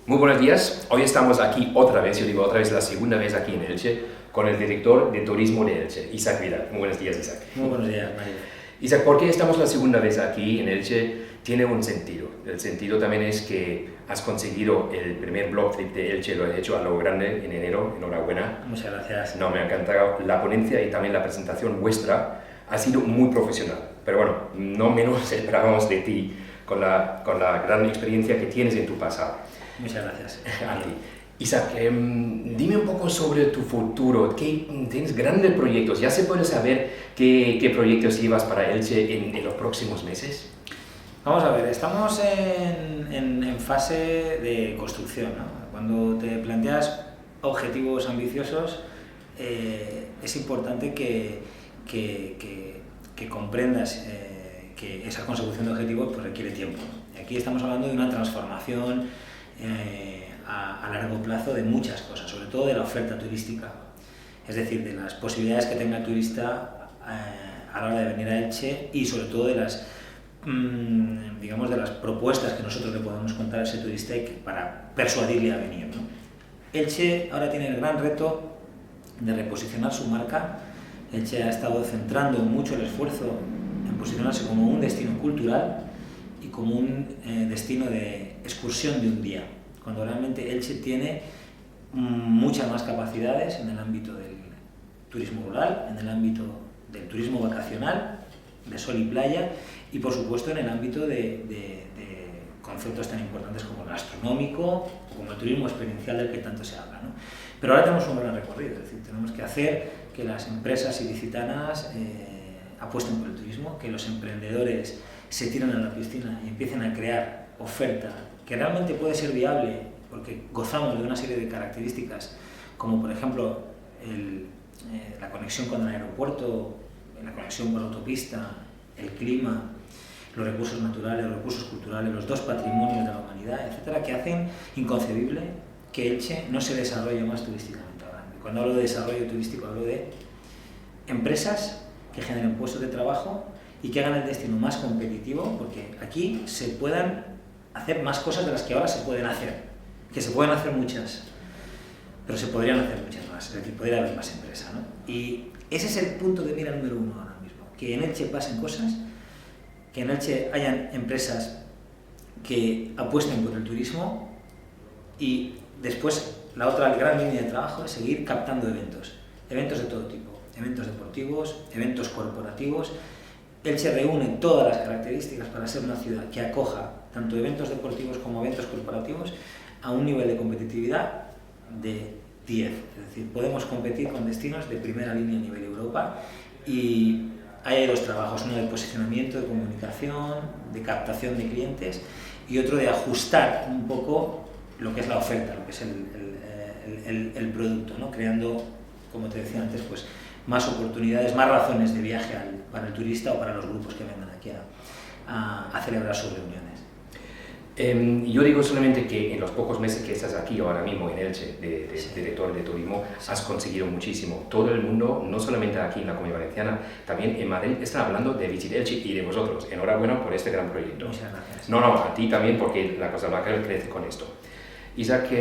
Muy buenos días. Hoy estamos aquí otra vez, yo digo otra vez, la segunda vez aquí en Elche, con el director de turismo de Elche, Isaac Vidal. Muy buenos días, Isaac. Muy buenos días, Mario. Isaac, ¿por qué estamos la segunda vez aquí en Elche? Tiene un sentido. El sentido también es que has conseguido el primer blog trip de Elche, lo has hecho a lo grande en enero. Enhorabuena. Muchas gracias. No, me ha encantado la ponencia y también la presentación vuestra. Ha sido muy profesional, pero bueno, no menos esperábamos de ti con la gran experiencia que tienes en tu pasado. Muchas gracias. A ti. Isaac, dime un poco sobre tu futuro. Tienes grandes proyectos. ¿Ya se puede saber qué proyectos llevas para Elche en los próximos meses? Vamos a ver, estamos en fase de construcción, ¿no? Cuando te planteas objetivos ambiciosos, es importante que comprendas que esa consecución de objetivos pues, requiere tiempo. Aquí estamos hablando de una transformación a largo plazo de muchas cosas, sobre todo de la oferta turística, es decir, de las posibilidades que tenga el turista a la hora de venir a Elche y sobre todo de las digamos de las propuestas que nosotros le podemos contar a ese turista para persuadirle a venir, ¿no? Elche ahora tiene el gran reto de reposicionar su marca. Elche ha estado centrando mucho el esfuerzo en posicionarse como un destino cultural y como un destino de excursión de un día, cuando realmente Elche tiene muchas más capacidades en el ámbito del turismo rural, en el ámbito del turismo vacacional, de sol y playa, y por supuesto en el ámbito de conceptos tan importantes como el gastronómico o como el turismo experiencial del que tanto se habla, ¿no? Pero ahora tenemos un gran recorrido, es decir, tenemos que hacer que las empresas ilicitanas apuesten por el turismo, que los emprendedores se tiren a la piscina y empiecen a crear oferta que realmente puede ser viable porque gozamos de una serie de características como por ejemplo la conexión con el aeropuerto, la conexión con la autopista, el clima, los recursos naturales, los recursos culturales, los dos patrimonios de la humanidad, etcétera, que hacen inconcebible que Elche no se desarrolle más turísticamente hablando. Cuando hablo de desarrollo turístico hablo de empresas que generen puestos de trabajo y que hagan el destino más competitivo, porque aquí se puedan hacer más cosas de las que ahora se pueden hacer, que se pueden hacer muchas, pero se podrían hacer muchas más, es decir, podría haber más empresas, ¿no? Y ese es el punto de mira número uno ahora mismo, que en Elche pasen cosas, que en Elche hayan empresas que apuesten por el turismo y después la otra gran línea de trabajo es seguir captando eventos de todo tipo, eventos deportivos, eventos corporativos. Elche reúne todas las características para ser una ciudad que acoja tanto eventos deportivos como eventos corporativos a un nivel de competitividad de 10. Es decir, podemos competir con destinos de primera línea a nivel Europa y hay dos trabajos, uno de posicionamiento, de comunicación, de captación de clientes y otro de ajustar un poco lo que es la oferta, lo que es el producto, ¿no? Creando, como te decía antes, pues más oportunidades, más razones de viaje para el turista o para los grupos que vengan aquí a celebrar sus reuniones. Yo digo solamente que en los pocos meses que estás aquí ahora mismo en Elche, de director de turismo, has conseguido muchísimo. Todo el mundo, no solamente aquí en la Comunidad Valenciana, también en Madrid, está hablando de Visit Elche y de vosotros. Enhorabuena por este gran proyecto. Muchas gracias. No, a ti también, porque la Costa Blanca crece con esto. Isaac,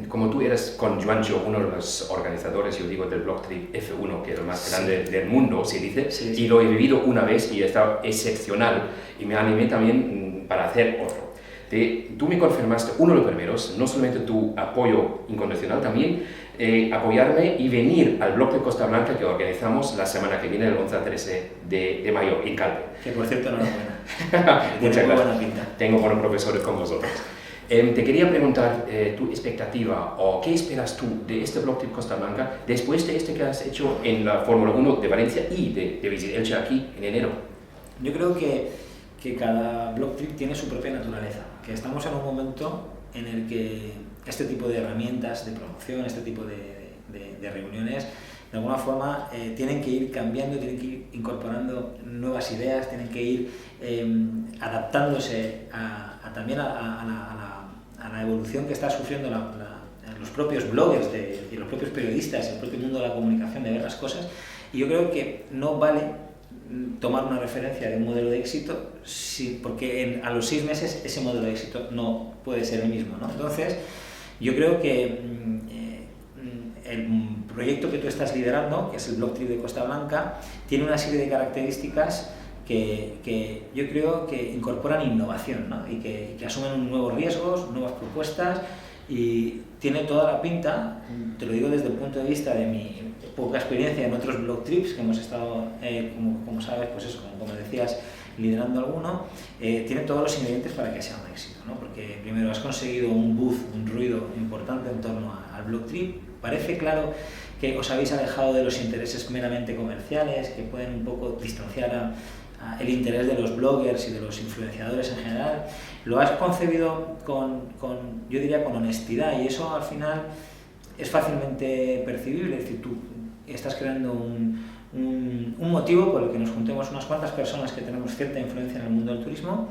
como tú eres con Juancho uno de los organizadores, yo digo, del Blog Trip F1, que es el más grande del mundo, se dice, y lo he vivido una vez y he estado excepcional y me animé también para hacer otro. Tú me confirmaste, uno de los primeros, no solamente tu apoyo incondicional, también apoyarme y venir al Blog de Costa Blanca que organizamos la semana que viene, el 11 al 13 de mayo, en Calpe. Que por cierto, enhorabuena. Muchas gracias. Buena pinta. Tengo buenos profesores con vosotros. Te quería preguntar tu expectativa o qué esperas tú de este Blog Trip Costa Blanca después de este que has hecho en la Fórmula 1 de Valencia y de Visit Elche aquí en enero. Yo creo que cada Blog Trip tiene su propia naturaleza, que estamos en un momento en el que este tipo de herramientas de promoción, este tipo de reuniones, de alguna forma tienen que ir cambiando, tienen que ir incorporando nuevas ideas, tienen que ir adaptándose también a la evolución que está sufriendo los propios bloggers y los propios periodistas, el propio mundo de la comunicación, de ver las cosas. Y yo creo que no vale tomar una referencia de un modelo de éxito, sí, porque a los 6 meses ese modelo de éxito no puede ser el mismo, ¿no? Entonces, yo creo que el proyecto que tú estás liderando, que es el Block Trip de Costa Blanca, tiene una serie de características que yo creo que incorporan innovación, ¿no? y que asumen nuevos riesgos, nuevas propuestas, y tiene toda la pinta, te lo digo desde el punto de vista de mi poca experiencia en otros Block Trips que hemos estado, como sabes, pues eso, como decías, liderando alguno, tiene todos los ingredientes para que sea un éxito, ¿no? Porque primero has conseguido un buzz, un ruido importante en torno al Block Trip. Parece claro que os habéis alejado de los intereses meramente comerciales, que pueden un poco distanciar el interés de los bloggers y de los influenciadores en general. Lo has concebido yo diría, con honestidad, y eso al final es fácilmente percibible. Es decir, tú estás creando un motivo por el que nos juntemos unas cuantas personas que tenemos cierta influencia en el mundo del turismo,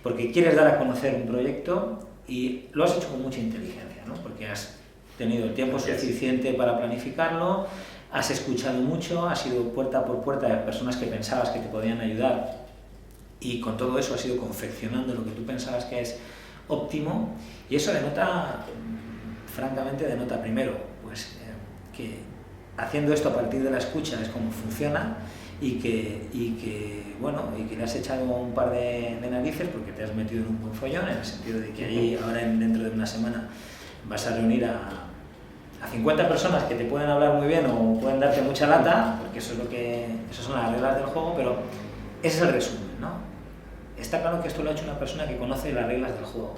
porque quieres dar a conocer un proyecto y lo has hecho con mucha inteligencia, ¿no? Porque has tenido el tiempo suficiente para planificarlo, has escuchado mucho, has ido puerta por puerta de personas que pensabas que te podían ayudar, y con todo eso has ido confeccionando lo que tú pensabas que es óptimo, y eso francamente denota primero, pues que haciendo esto a partir de la escucha es como funciona, y que le has echado un par de narices porque te has metido en un buen follón, en el sentido de que ahí ahora dentro de una semana vas a reunir a 50 personas que te pueden hablar muy bien o pueden darte mucha lata, porque esas son las reglas del juego, pero ese es el resumen, ¿no? Está claro que esto lo ha hecho una persona que conoce las reglas del juego,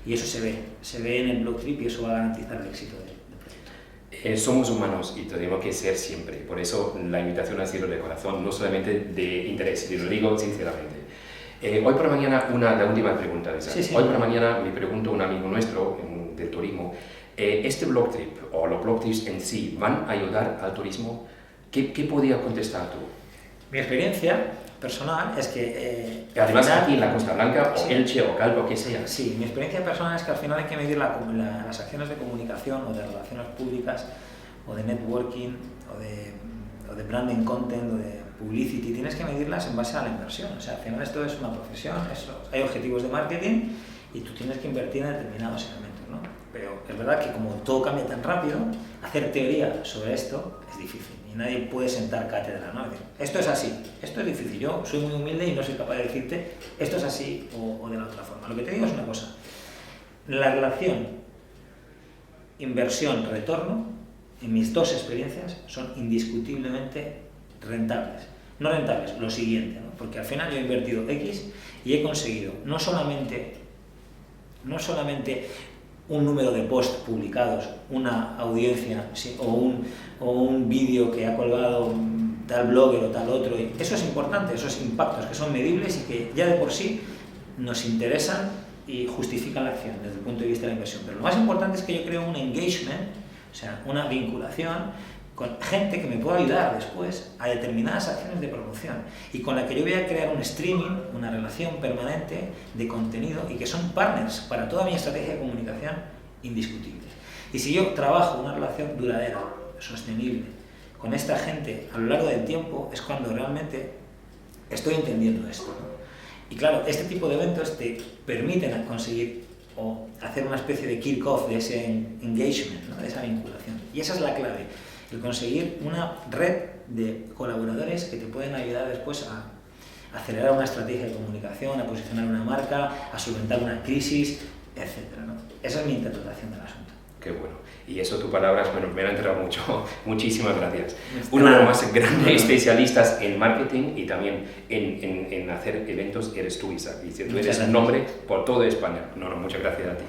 y eso se ve en el Block Trip, y eso va a garantizar el éxito del proyecto. Somos humanos y tenemos que ser siempre, por eso la invitación ha sido de corazón, no solamente de interés, y lo digo sinceramente. Hoy por la mañana, la última pregunta, sí. Hoy por la mañana me preguntó un amigo nuestro del turismo, ¿este Block Trip o los Block Trips en sí van a ayudar al turismo? ¿Qué podía contestar tú? Mi experiencia personal es que... además aquí en la Costa Blanca, o Elche, o Calvo, que sea. Sí, mi experiencia personal es que al final hay que medir las acciones de comunicación o de relaciones públicas, o de networking, o de branding content, o de publicity. Tienes que medirlas en base a la inversión. O sea, al final esto es una profesión, hay objetivos de marketing y tú tienes que invertir en determinados elementos, ¿no? Pero es verdad que como todo cambia tan rápido, hacer teoría sobre esto es difícil. Y nadie puede sentar cátedra, ¿no? Decir, esto es así, esto es difícil. Yo soy muy humilde y no soy capaz de decirte esto es así o de la otra forma. Lo que te digo es una cosa. La relación inversión-retorno, en mis dos experiencias, son indiscutiblemente rentables. No rentables, lo siguiente, ¿no? Porque al final yo he invertido X y he conseguido no solamente un número de posts publicados, una audiencia, ¿sí? o un vídeo que ha colgado tal blogger o tal otro. Y eso es importante, esos impactos que son medibles y que ya de por sí nos interesan y justifican la acción desde el punto de vista de la inversión. Pero lo más importante es que yo creo un engagement, o sea, una vinculación con gente que me pueda ayudar después a determinadas acciones de promoción, y con la que yo voy a crear un streaming, una relación permanente de contenido, y que son partners para toda mi estrategia de comunicación indiscutibles. Y si yo trabajo una relación duradera, sostenible, con esta gente a lo largo del tiempo, es cuando realmente estoy entendiendo esto, ¿no? Y claro, este tipo de eventos te permiten conseguir o hacer una especie de kick-off de ese engagement, ¿no? De esa vinculación. Y esa es la clave, el conseguir una red de colaboradores que te pueden ayudar después a acelerar una estrategia de comunicación, a posicionar una marca, a solventar una crisis, etc., ¿no? Esa es mi interpretación del asunto. Qué bueno. Y eso, tus palabras, bueno, me han enterado mucho. Muchísimas gracias. Uno de los más grandes especialistas en marketing y también en hacer eventos eres tú, Isaac. Y tú eres un nombre por toda España. Muchas gracias a ti.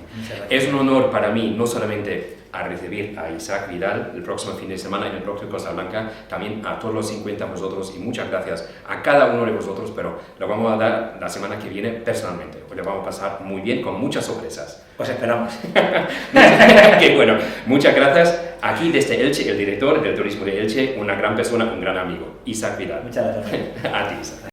Es un honor para mí, no solamente a recibir a Isaac Vidal el próximo fin de semana en el próximo Costa Blanca, también a todos los 50 vosotros, y muchas gracias a cada uno de vosotros, pero lo vamos a dar la semana que viene personalmente. Hoy le vamos a pasar muy bien con muchas sorpresas. Pues esperamos. Qué bueno. Muchas gracias. Aquí desde Elche, el director del turismo de Elche, una gran persona, un gran amigo, Isaac Vidal. Muchas gracias. A ti, Isaac.